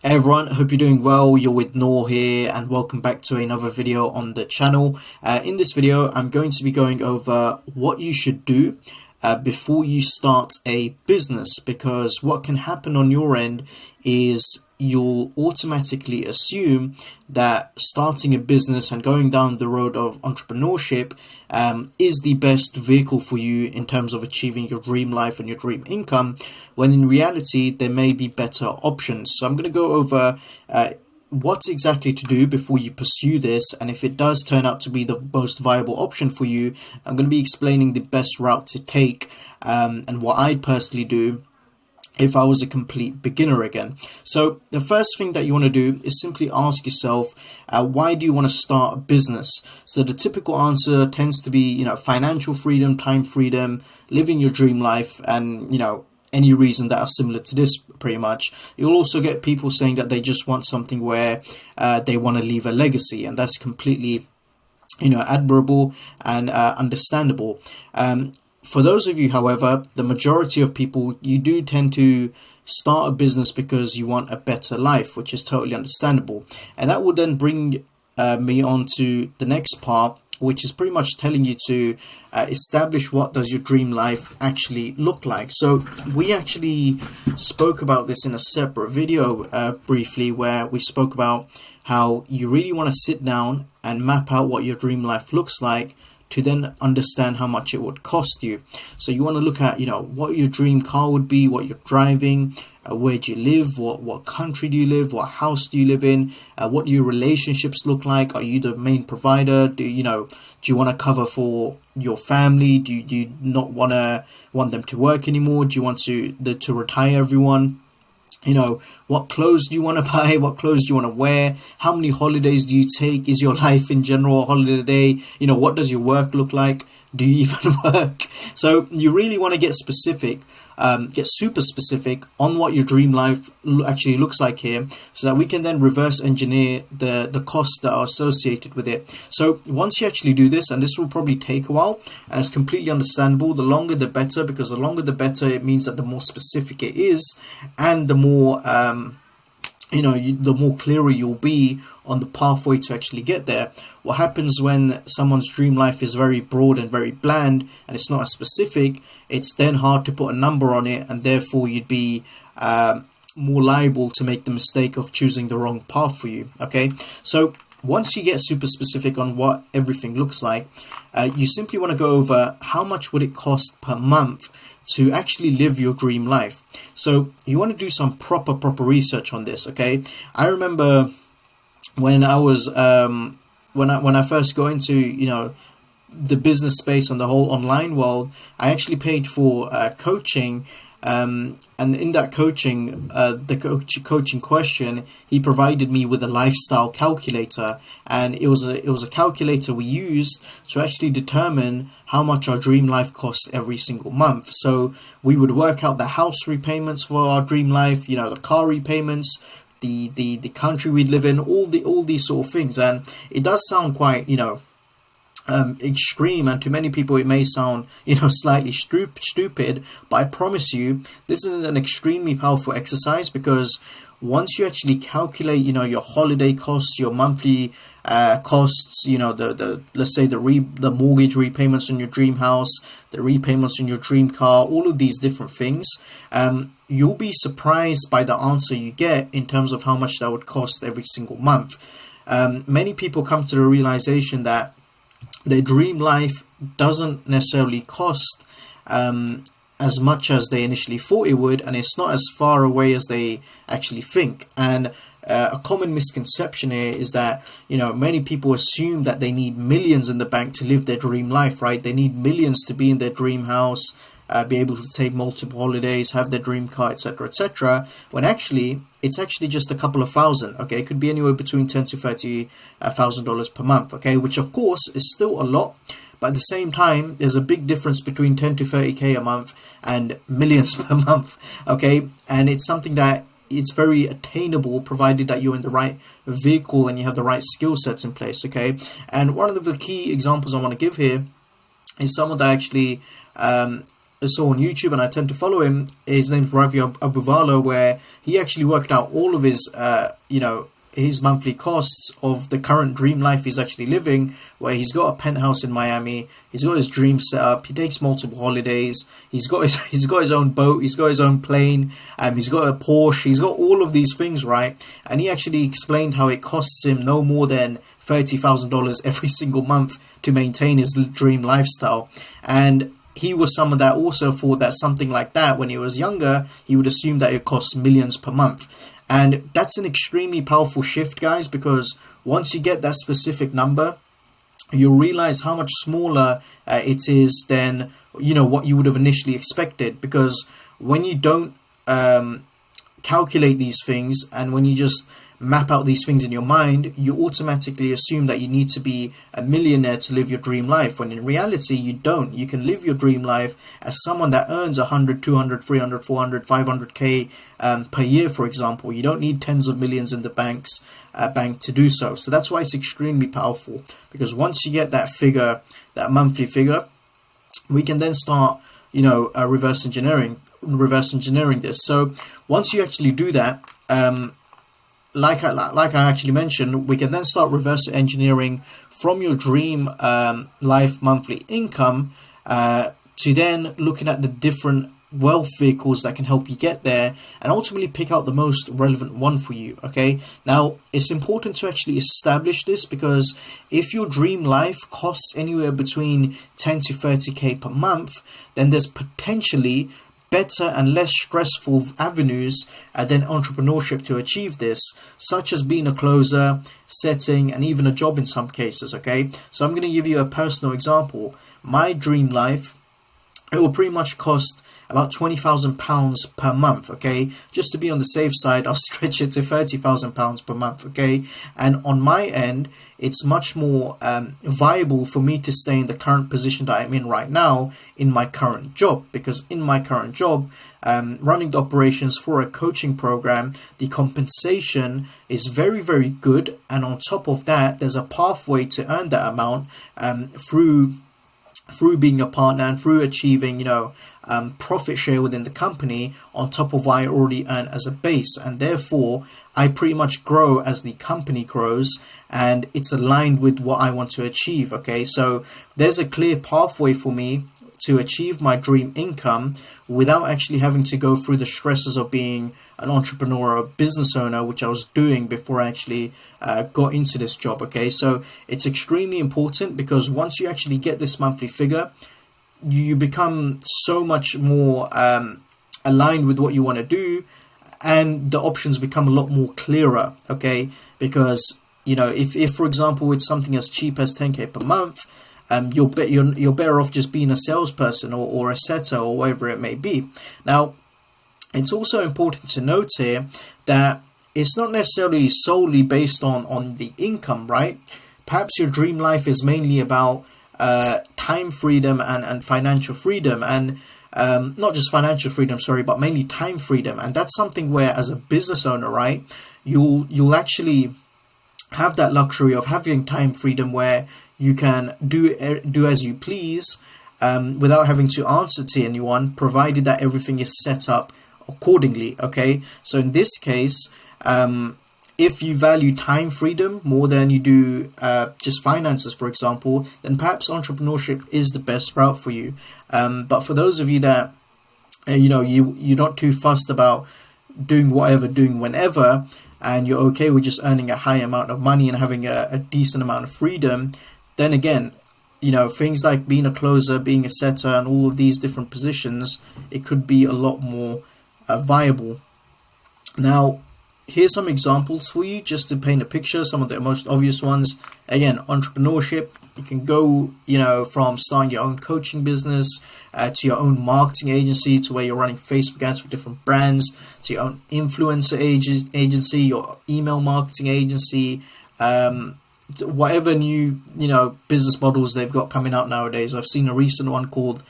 Hey everyone, hope you're doing well. You're with Noor here and welcome back to another video on the channel. In this video, I'm going to be going over what you should do before you start a business, because what can happen on your end is you'll automatically assume that starting a business and going down the road of entrepreneurship is the best vehicle for you in terms of achieving your dream life and your dream income, when in reality there may be better options. So I'm going to go over what exactly to do before you pursue this, and if it does turn out to be the most viable option for you, I'm going to be explaining the best route to take and what I personally do if I was a complete beginner again. So the first thing that you want to do is simply ask yourself, why do you want to start a business? So the typical answer tends to be, financial freedom, time freedom, living your dream life, and, any reason that are similar to this pretty much. You'll also get people saying that they just want something where they want to leave a legacy, and that's completely, admirable and understandable. For those of you, however, the majority of people, you do tend to start a business because you want a better life, which is totally understandable. And that will then bring me on to the next part, which is pretty much telling you to establish what does your dream life actually look like. So we actually spoke about this in a separate video briefly, where we spoke about how you really want to sit down and map out what your dream life looks like, to then understand how much it would cost you. So you want to look at, what your dream car would be, what you're driving, where do you live, what country do you live, what house do you live in, what do your relationships look like, are you the main provider, do you want to cover for your family, do you not want them to work anymore, do you want to retire everyone? What clothes do you want to buy? What clothes do you want to wear? How many holidays do you take? Is your life in general a holiday? What does your work look like? Do you even work? So you really want to get specific, get super specific on what your dream life actually looks like here, so that we can then reverse engineer the costs that are associated with it. So once you actually do this, and this will probably take a while, and it's completely understandable, the longer the better, because the longer the better, it means that the more specific it is, and the more the more clearer you'll be on the pathway to actually get there. What happens when someone's dream life is very broad and very bland, and it's not as specific, it's then hard to put a number on it, and therefore you'd be more liable to make the mistake of choosing the wrong path for you. Okay, so once you get super specific on what everything looks like, you simply want to go over how much would it cost per month to actually live your dream life. So you want to do some proper research on this. Okay, I remember when I was when I first got into the business space and the whole online world, I actually paid for coaching, and in that coaching, the coaching question, he provided me with a lifestyle calculator, and it was a calculator we used to actually determine how much our dream life costs every single month. So we would work out the house repayments for our dream life, the car repayments, the country we'd live in, all these sort of things. And it does sound quite extreme, and to many people it may sound slightly stupid, but I promise you this is an extremely powerful exercise, because once you actually calculate your holiday costs, your monthly costs, let's say the mortgage repayments on your dream house, the repayments on your dream car, all of these different things, you'll be surprised by the answer you get in terms of how much that would cost every single month. Many people come to the realization that their dream life doesn't necessarily cost as much as they initially thought it would, and it's not as far away as they actually think. And a common misconception here is that many people assume that they need millions in the bank to live their dream life, right? They need millions to be in their dream house, be able to take multiple holidays, have their dream car, etc., when actually it's actually just a couple of thousand. Okay, it could be anywhere between $10,000 to $30,000 per month. Okay, which of course is still a lot, but at the same time, there's a big difference between 10 to 30k a month and millions per month. Okay, and it's something that it's very attainable, provided that you're in the right vehicle and you have the right skill sets in place. Okay, and one of the key examples I want to give here is someone that actually saw on YouTube, and I tend to follow him. His name's Ravi Abuvala, where he actually worked out all of his, his monthly costs of the current dream life he's actually living, where he's got a penthouse in Miami, he's got his dream set up, he takes multiple holidays, he's got his own boat, he's got his own plane, he's got a Porsche, he's got all of these things, right? And he actually explained how it costs him no more than $30,000 every single month to maintain his dream lifestyle. And he was someone that also thought that something like that, when he was younger, he would assume that it costs millions per month. And that's an extremely powerful shift, guys, because once you get that specific number, you'll realize how much smaller it is than, what you would have initially expected. Because when you don't calculate these things, and when you just map out these things in your mind, you automatically assume that you need to be a millionaire to live your dream life, when in reality you don't. You can live your dream life as someone that earns 100, 200, 300, 400, 500k per year, for example. You don't need tens of millions in the bank to do so. So that's why it's extremely powerful, because once you get that figure, that monthly figure, we can then start reverse engineering this. So once you actually do that, like I actually mentioned, we can then start reverse engineering from your dream life monthly income to then looking at the different wealth vehicles that can help you get there, and ultimately pick out the most relevant one for you. Okay, now it's important to actually establish this, because if your dream life costs anywhere between 10 to 30k per month, then there's potentially better and less stressful avenues than entrepreneurship to achieve this, such as being a closer, setting, and even a job in some cases. Okay, so I'm going to give you a personal example. My dream life, it will pretty much cost about £20,000 per month. Okay, just to be on the safe side, I'll stretch it to £30,000 per month. Okay, and on my end, it's much more viable for me to stay in the current position that I'm in right now in my current job, because in my current job, running the operations for a coaching program, the compensation is very, very good, and on top of that, there's a pathway to earn that amount through being a partner and through achieving profit share within the company on top of what I already earn as a base. And therefore I pretty much grow as the company grows, and it's aligned with what I want to achieve. Okay, so there's a clear pathway for me to achieve my dream income without actually having to go through the stresses of being an entrepreneur or a business owner, which I was doing before I actually got into this job. Okay, so it's extremely important, because once you actually get this monthly figure, you become so much more aligned with what you want to do, and the options become a lot more clearer. Okay, because if for example it's something as cheap as 10k per month, you're better off just being a salesperson or a setter or whatever it may be. Now, it's also important to note here that it's not necessarily solely based on the income, right? Perhaps your dream life is mainly about time freedom and financial freedom, and not just financial freedom, sorry, but mainly time freedom. And that's something where, as a business owner, right, you'll actually have that luxury of having time freedom where you can do as you please without having to answer to anyone, provided that everything is set up accordingly. Okay, so in this case, if you value time freedom more than you do just finances, for example, then perhaps entrepreneurship is the best route for you. But for those of you that you're not too fussed about doing whatever, doing whenever, and you're okay with just earning a high amount of money and having a decent amount of freedom, then again, things like being a closer, being a setter, and all of these different positions, it could be a lot more viable. Now, here's some examples for you just to paint a picture. Some of the most obvious ones. Again, entrepreneurship. You can go, from starting your own coaching business to your own marketing agency, to where you're running Facebook ads for different brands, to your own influencer agency, your email marketing agency, whatever new, business models they've got coming out nowadays. I've seen a recent one called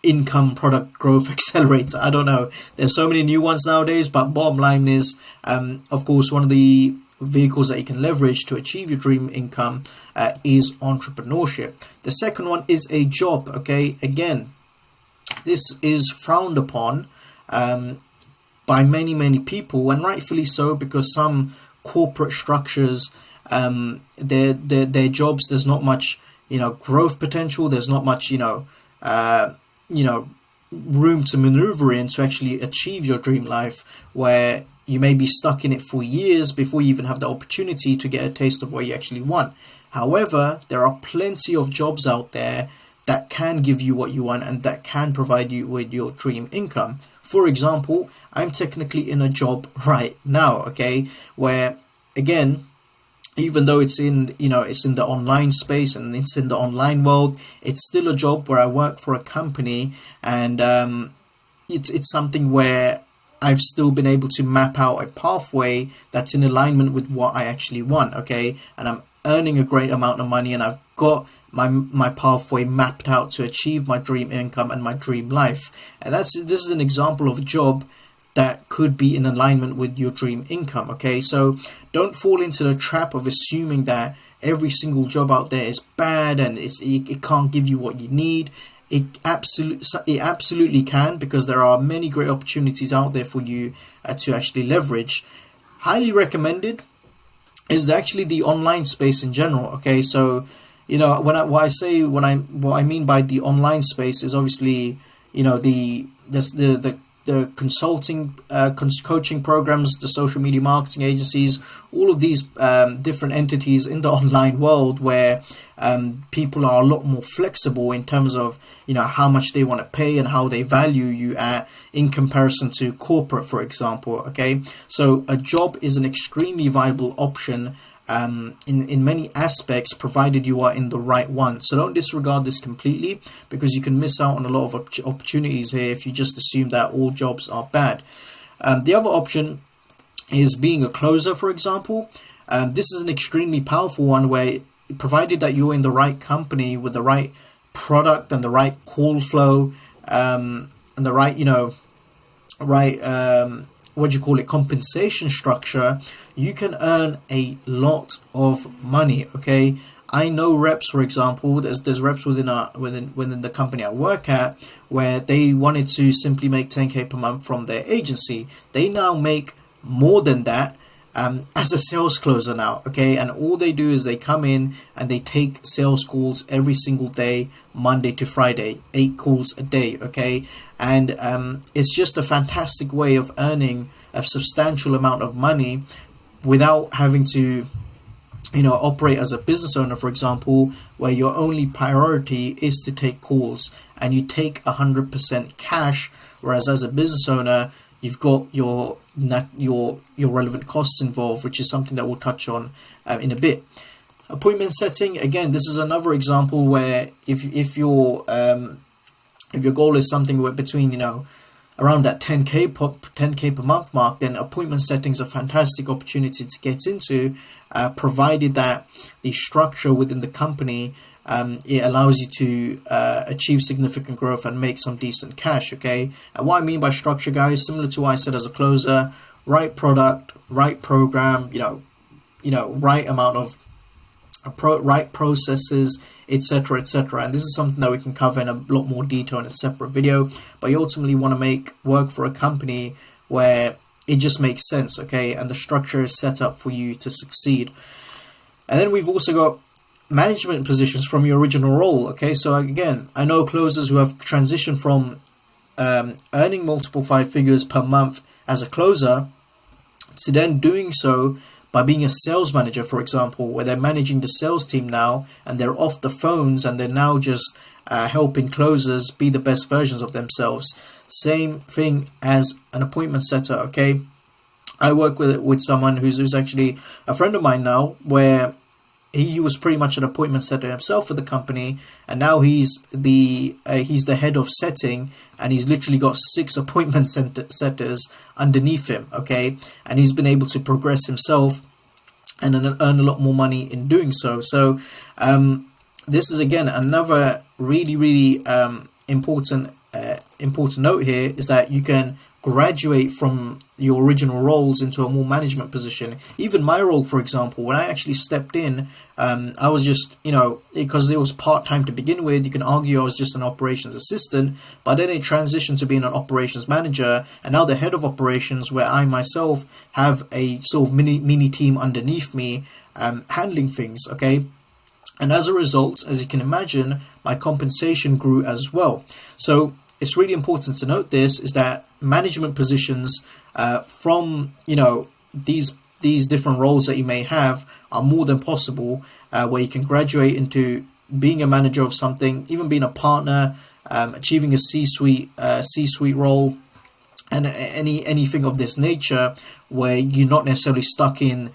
Income Product Growth Accelerator. I don't know. There's so many new ones nowadays, but bottom line is, of course, one of the vehicles that you can leverage to achieve your dream income is entrepreneurship. The second one is a job. Okay, again, this is frowned upon by many people, and rightfully so, because some corporate structures, their jobs, there's not much growth potential, there's not much room to maneuver in to actually achieve your dream life, where you may be stuck in it for years before you even have the opportunity to get a taste of what you actually want. However, there are plenty of jobs out there that can give you what you want and that can provide you with your dream income. For example, I'm technically in a job right now, okay, where again, even though it's in it's in the online space and it's in the online world, it's still a job where I work for a company, and it's something where I've still been able to map out a pathway that's in alignment with what I actually want, okay, and I'm earning a great amount of money, and I've got my pathway mapped out to achieve my dream income and my dream life. And this is an example of a job that could be in alignment with your dream income, okay? So don't fall into the trap of assuming that every single job out there is bad and it can't give you what you need. It absolutely can, because there are many great opportunities out there for you to actually leverage. Highly recommended is actually the online space in general, okay? So what I mean by the online space is obviously the consulting, coaching programs, the social media marketing agencies, all of these different entities in the online world, where people are a lot more flexible in terms of how much they want to pay and how they value you at, in comparison to corporate, for example, okay? So a job is an extremely viable option in many aspects, provided you are in the right one. So don't disregard this completely, because you can miss out on a lot of opportunities here if you just assume that all jobs are bad. The other option is being a closer, for example. This is an extremely powerful one, where provided that you're in the right company with the right product and the right call flow, and the right compensation structure, you can earn a lot of money, okay? I know reps, for example, there's reps within the company I work at, where they wanted to simply make 10k per month from their agency. They now make more than that as a sales closer now, okay? And all they do is they come in and they take sales calls every single day, Monday to Friday, 8 calls a day, okay? And it's just a fantastic way of earning a substantial amount of money without having to operate as a business owner, for example, where your only priority is to take calls and you take 100% cash, whereas as a business owner, you've got your relevant costs involved, which is something that we'll touch on in a bit. Appointment setting, again, this is another example where if your goal is something where between around that 10k per month mark, then appointment setting is a fantastic opportunity to get into, provided that the structure within the company it allows you to achieve significant growth and make some decent cash, okay? And what I mean by structure, guys, similar to what I said as a closer: right product, right program, right amount of right processes, etc., etc. And this is something that we can cover in a lot more detail in a separate video. But you ultimately want to make work for a company where it just makes sense, okay? And the structure is set up for you to succeed. And then we've also got management positions from your original role, okay? So again, I know closers who have transitioned from earning multiple 5 figures per month as a closer to then doing so by being a sales manager, for example, where they're managing the sales team now and they're off the phones and they're now just helping closers be the best versions of themselves. Same thing as an appointment setter, okay? I work with someone who's actually a friend of mine now, where he was pretty much an appointment setter himself for the company, and now he's the head of setting, and he's literally got 6 appointment setters underneath him, okay? And he's been able to progress himself and earn a lot more money in doing so. So this is again another really important note here, is that you can graduate from your original roles into a more management position. Even my role, for example, when I actually stepped in, I was just, because it was part-time to begin with, you can argue I was just an operations assistant, but then it transitioned to being an operations manager, and now the head of operations, where I myself have a sort of mini team underneath me, handling things, okay? And as a result, as you can imagine, my compensation grew as well. So it's really important to note this, is that management positions from, these different roles that you may have are more than possible, where you can graduate into being a manager of something, even being a partner, achieving a C-suite role, and anything of this nature, where you're not necessarily stuck in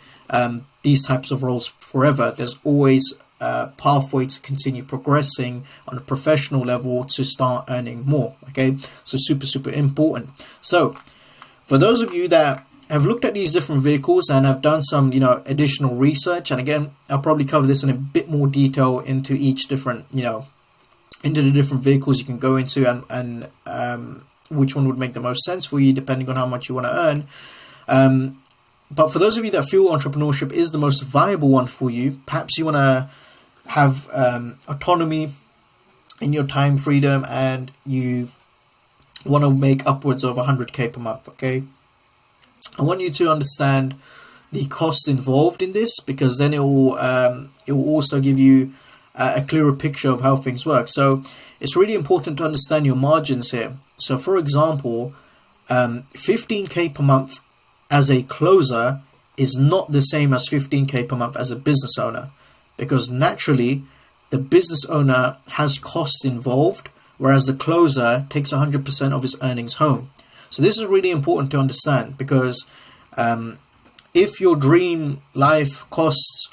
these types of roles forever. There's always a pathway to continue progressing on a professional level to start earning more. Okay, so super important. So for those of you that have looked at these different vehicles and have done some additional research, and again, I'll probably cover this in a bit more detail into each different into the different vehicles you can go into, and which one would make the most sense for you depending on how much you want to earn. But for those of you that feel entrepreneurship is the most viable one for you, perhaps you want to have autonomy in your time, freedom, and you want to make upwards of 100k per month. Okay, I want you to understand the costs involved in this, because then it will also give you a clearer picture of how things work. So it's really important to understand your margins here. So for example, 15k per month as a closer is not the same as 15k per month as a business owner, because naturally the business owner has costs involved, whereas the closer takes 100% of his earnings home. So this is really important to understand, because if your dream life costs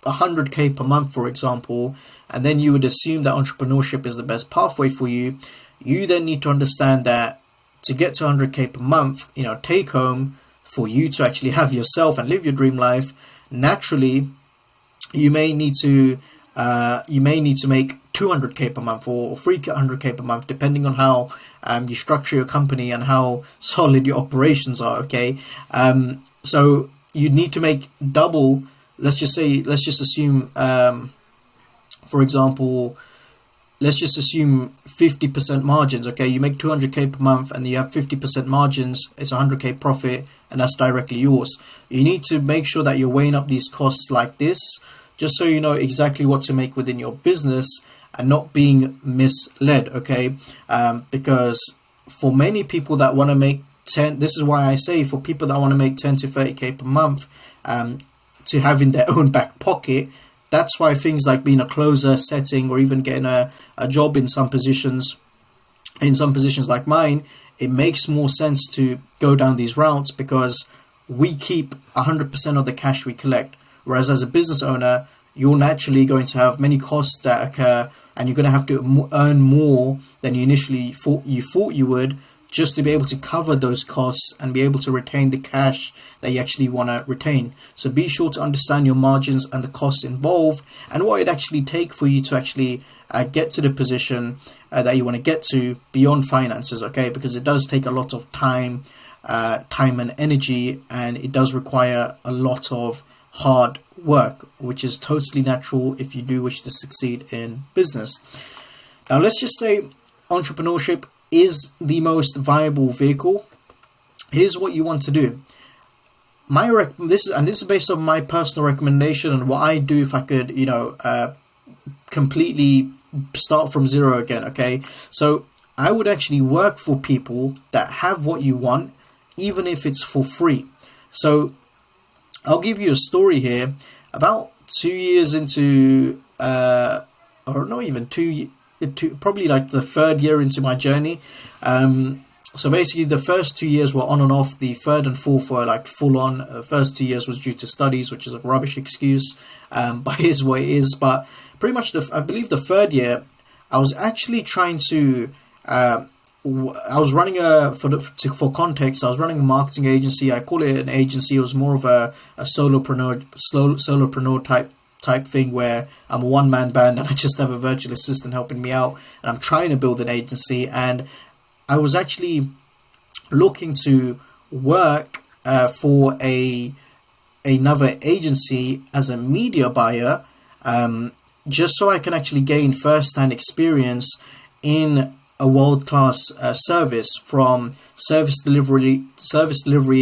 100k per month, for example, and then you would assume that entrepreneurship is the best pathway for you, you then need to understand that to get to 100k per month, take home, for you to actually have yourself and live your dream life, naturally you may need to make 200k per month or 300k per month, depending on how you structure your company and how solid your operations are. Okay, so you need to make double. Let's just assume, for example, let's just assume 50% margins. Okay, you make 200k per month and you have 50% margins. It's 100k profit, and that's directly yours. You need to make sure that you're weighing up these costs like this, just so you know exactly what to make within your business and not being misled. Okay, because for many people that want to make 10, this is why I say for people that want to make 10 to 30k per month, to have in their own back pocket, that's why things like being a closer, setting, or even getting a job in some positions like mine, it makes more sense to go down these routes, because we keep 100% of the cash we collect. Whereas as a business owner, you're naturally going to have many costs that occur, and you're going to have to earn more than you initially thought you would, just to be able to cover those costs and be able to retain the cash that you actually want to retain. So be sure to understand your margins and the costs involved, and what it actually take for you to actually get to the position that you want to get to beyond finances. Okay, because it does take a lot of time and energy, and it does require a lot of hard work, which is totally natural if you do wish to succeed in business. Now let's just say entrepreneurship is the most viable vehicle. Here's what you want to do. This is based on my personal recommendation and what I do if I could, completely start from zero again. Okay, so I would actually work for people that have what you want, even if it's for free. So I'll give you a story here. About 2 years into, or not even probably like the third year into my journey. So basically the first 2 years were on and off. The third and fourth were like full on. The first 2 years was due to studies, which is a rubbish excuse, but it is what it is. But pretty much I believe the third year, I was actually trying to, I was running for context, I was running a marketing agency. I call it an agency. It was more of a solopreneur type thing, where I'm a one-man band and I just have a virtual assistant helping me out, and I'm trying to build an agency. And I was actually looking to work for another agency as a media buyer, just so I can actually gain first-hand experience in a world-class service, from service delivery,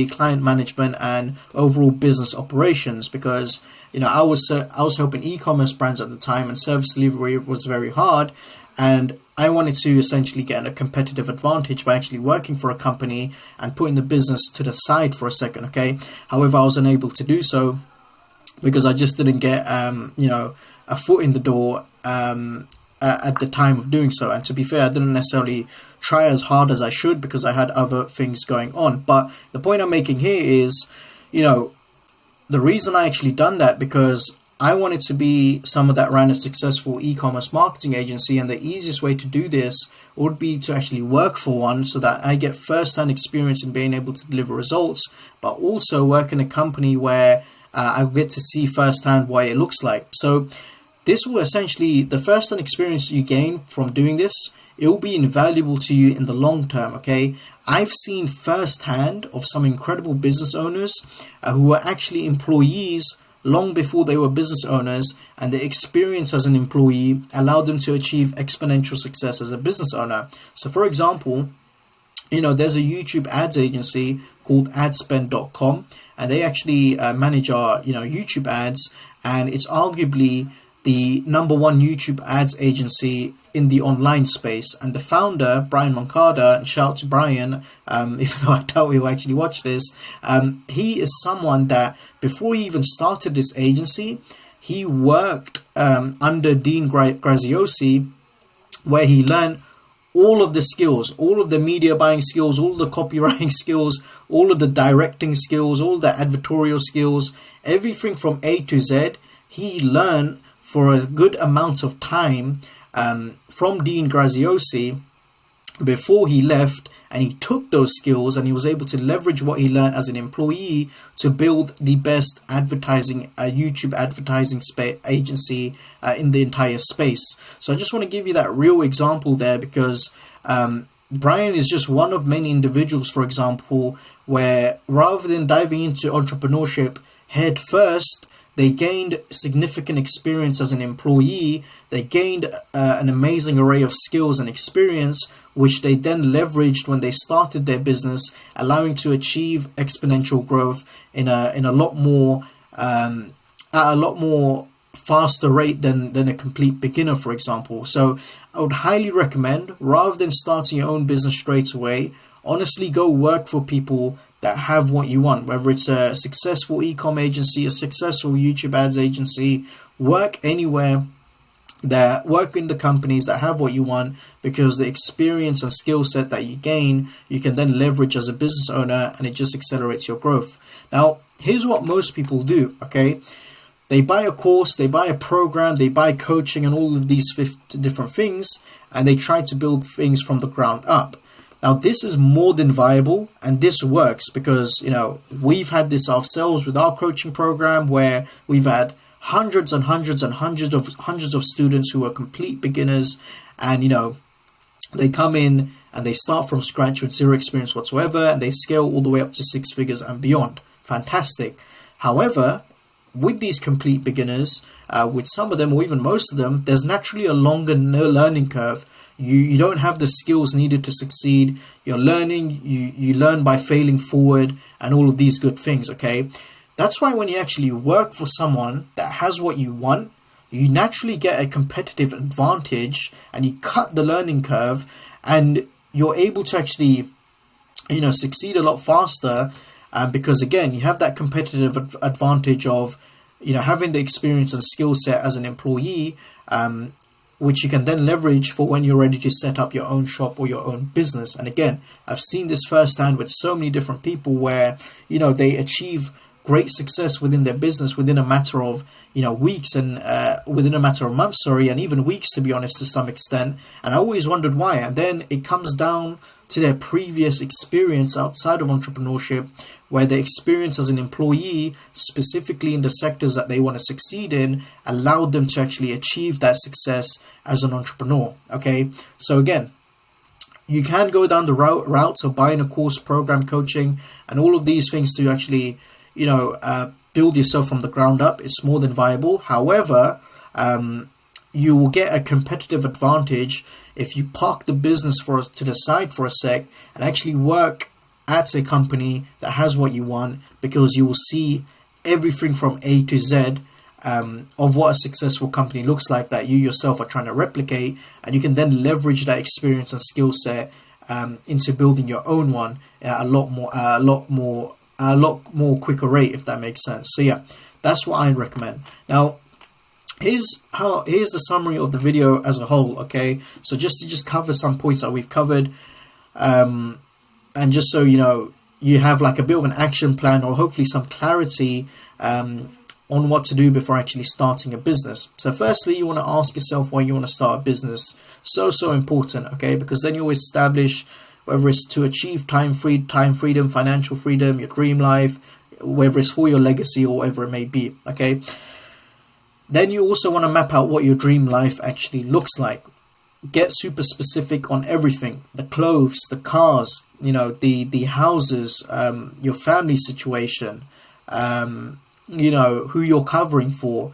client management, and overall business operations. Because I was helping e-commerce brands at the time, and service delivery was very hard, and I wanted to essentially get a competitive advantage by actually working for a company and putting the business to the side for a second. Okay, however, I was unable to do so because I just didn't get a foot in the door at the time of doing so. And to be fair, I didn't necessarily try as hard as I should because I had other things going on. But the point I'm making here is, the reason I actually done that, because I wanted to be someone that ran a successful e-commerce marketing agency, and the easiest way to do this would be to actually work for one, so that I get first-hand experience in being able to deliver results, but also work in a company where I get to see firsthand what it looks like. So this will essentially, the first-hand experience you gain from doing this, it will be invaluable to you in the long term. Okay, I've seen firsthand of some incredible business owners who were actually employees long before they were business owners, and the experience as an employee allowed them to achieve exponential success as a business owner. So for example, there's a YouTube ads agency called adspend.com, and they actually manage our YouTube ads, and it's arguably the #1 YouTube ads agency in the online space. And the founder, Brian Moncada, shout out to Brian, even though I doubt he'll actually watch this, he is someone that before he even started this agency, he worked under Dean Graziosi, where he learned all of the skills, all of the media buying skills, all the copywriting skills, all of the directing skills, all the advertorial skills, everything from A to Z. He learned for a good amount of time from Dean Graziosi before he left, and he took those skills and he was able to leverage what he learned as an employee to build the best advertising YouTube advertising agency in the entire space. So I just want to give you that real example there, because Brian is just one of many individuals, for example, where rather than diving into entrepreneurship head first, they gained significant experience as an employee. They gained an amazing array of skills and experience, which they then leveraged when they started their business, allowing to achieve exponential growth in a lot more at a lot more faster rate than a complete beginner, for example. So I would highly recommend, rather than starting your own business straight away, honestly go work for people that have what you want, whether it's a successful e-com agency, a successful YouTube ads agency. Work anywhere, that work in the companies that have what you want, because the experience and skill set that you gain, you can then leverage as a business owner, and it just accelerates your growth. Now, here's what most people do, okay? They buy a course, they buy a program, they buy coaching and all of these 50 different things, and they try to build things from the ground up. Now, this is more than viable, and this works because, we've had this ourselves with our coaching program, where we've had hundreds and hundreds and hundreds of students who are complete beginners, and, they come in and they start from scratch with zero experience whatsoever, and they scale all the way up to 6 figures and beyond. Fantastic. However, with these complete beginners, with some of them or even most of them, there's naturally a longer learning curve. You don't have the skills needed to succeed. You're learning, you learn by failing forward and all of these good things, okay? That's why when you actually work for someone that has what you want, you naturally get a competitive advantage, and you cut the learning curve, and you're able to actually, succeed a lot faster, because again, you have that competitive advantage of, having the experience and skill set as an employee, which you can then leverage for when you're ready to set up your own shop or your own business. And again, I've seen this firsthand with so many different people where, they achieve great success within their business within a matter of, weeks, and within a matter of months, and even weeks, to be honest, to some extent. And I always wondered why. And then it comes down to their previous experience outside of entrepreneurship, where the experience as an employee, specifically in the sectors that they want to succeed in, allowed them to actually achieve that success as an entrepreneur. Okay, so again, you can go down the route of buying a course, program, coaching, and all of these things to actually, build yourself from the ground up. It's more than viable. However, you will get a competitive advantage if you park the business to the side for a sec and actually work at a company that has what you want, because you will see everything from A to Z of what a successful company looks like that you yourself are trying to replicate, and you can then leverage that experience and skill set into building your own one at a lot more quicker rate, if that makes sense. So yeah, that's what I recommend. Now, here's the summary of the video as a whole. Okay, so just to cover some points that we've covered, and just so you have like a bit of an action plan, or hopefully some clarity on what to do before actually starting a business. So firstly, you want to ask yourself why you want to start a business. So important, okay, because then you establish whether it's to achieve time freedom, financial freedom, your dream life, whether it's for your legacy or whatever it may be, okay. Then you also want to map out what your dream life actually looks like. Get super specific on everything: the clothes, the cars, the houses, your family situation, who you're covering for,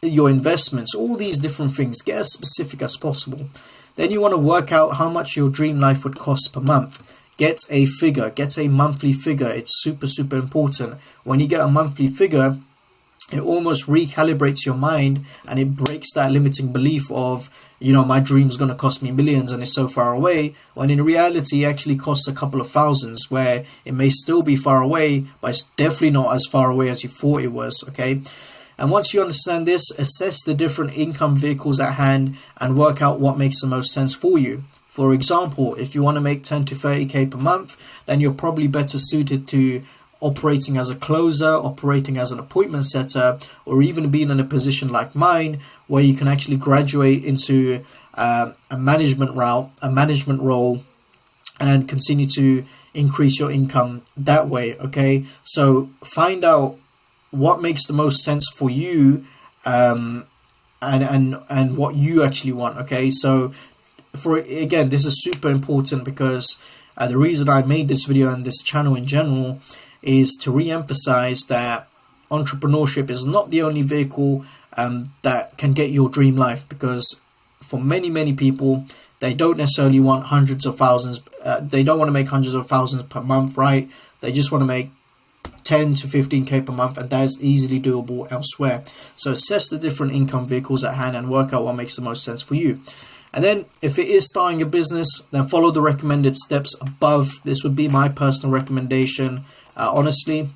your investments, all these different things. Get as specific as possible. Then you want to work out how much your dream life would cost per month. Get a figure, get a monthly figure. It's super important. When you get a monthly figure, it almost recalibrates your mind, and it breaks that limiting belief of, my dream's going to cost me millions and it's so far away, when in reality it actually costs a couple of thousands, where it may still be far away, but it's definitely not as far away as you thought it was, okay? And once you understand this, assess the different income vehicles at hand and work out what makes the most sense for you. For example, if you want to make 10 to 30k per month, then you're probably better suited to operating as a closer, operating as an appointment setter, or even being in a position like mine where you can actually graduate into a management role and continue to increase your income that way, okay? So find out what makes the most sense for you, and what you actually want, okay? So again, this is super important, because the reason I made this video and this channel in general is to re-emphasize that entrepreneurship is not the only vehicle that can get your dream life, because for many people, they don't necessarily want hundreds of thousands. They don't want to make hundreds of thousands per month, right? They just want to make 10 to 15k per month, and that is easily doable elsewhere. So assess the different income vehicles at hand and work out what makes the most sense for you. And then if it is starting a business, then follow the recommended steps above. This would be my personal recommendation. Honestly,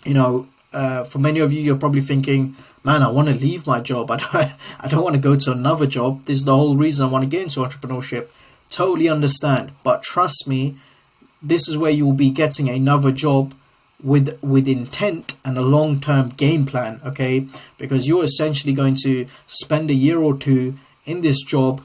for many of you, you're probably thinking, man, I want to leave my job. I don't want to go to another job. This is the whole reason I want to get into entrepreneurship. Totally understand. But trust me, this is where you will be getting another job with intent and a long-term game plan, okay? Because you're essentially going to spend a year or two in this job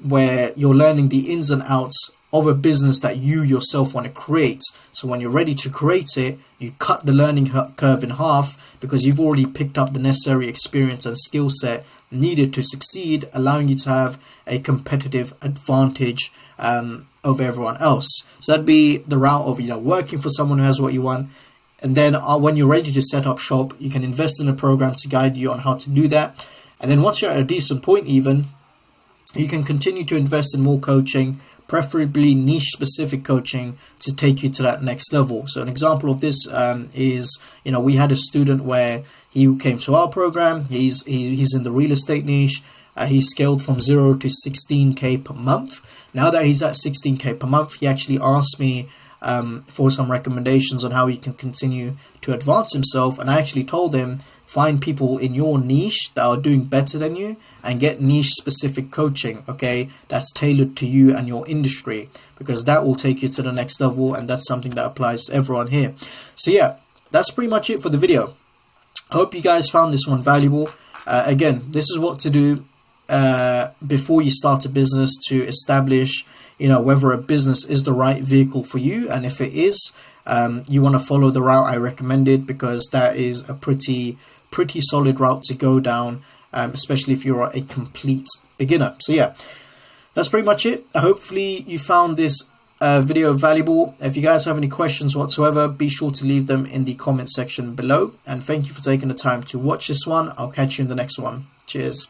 where you're learning the ins and outs of a business that you yourself want to create. So when you're ready to create it, you cut the learning curve in half, because you've already picked up the necessary experience and skill set needed to succeed, allowing you to have a competitive advantage over everyone else. So that'd be the route of working for someone who has what you want. And then when you're ready to set up shop, you can invest in a program to guide you on how to do that. And then once you're at a decent point, even, you can continue to invest in more coaching, preferably niche specific coaching, to take you to that next level. So an example of this is, we had a student where he came to our program. He's in the real estate niche. He scaled from 0 to 16k per month. Now that he's at 16k per month, he actually asked me for some recommendations on how he can continue to advance himself. And I actually told him, find people in your niche that are doing better than you and get niche specific coaching, okay, that's tailored to you and your industry, because that will take you to the next level, and that's something that applies to everyone here. So yeah, that's pretty much it for the video. I hope you guys found this one valuable. Again, this is what to do before you start a business, to establish whether a business is the right vehicle for you, and if it is, you want to follow the route I recommended, because that is a pretty solid route to go down, especially if you're a complete beginner. So yeah, that's pretty much it. Hopefully you found this video valuable. If you guys have any questions whatsoever, be sure to leave them in the comment section below. And thank you for taking the time to watch this one. I'll catch you in the next one. Cheers.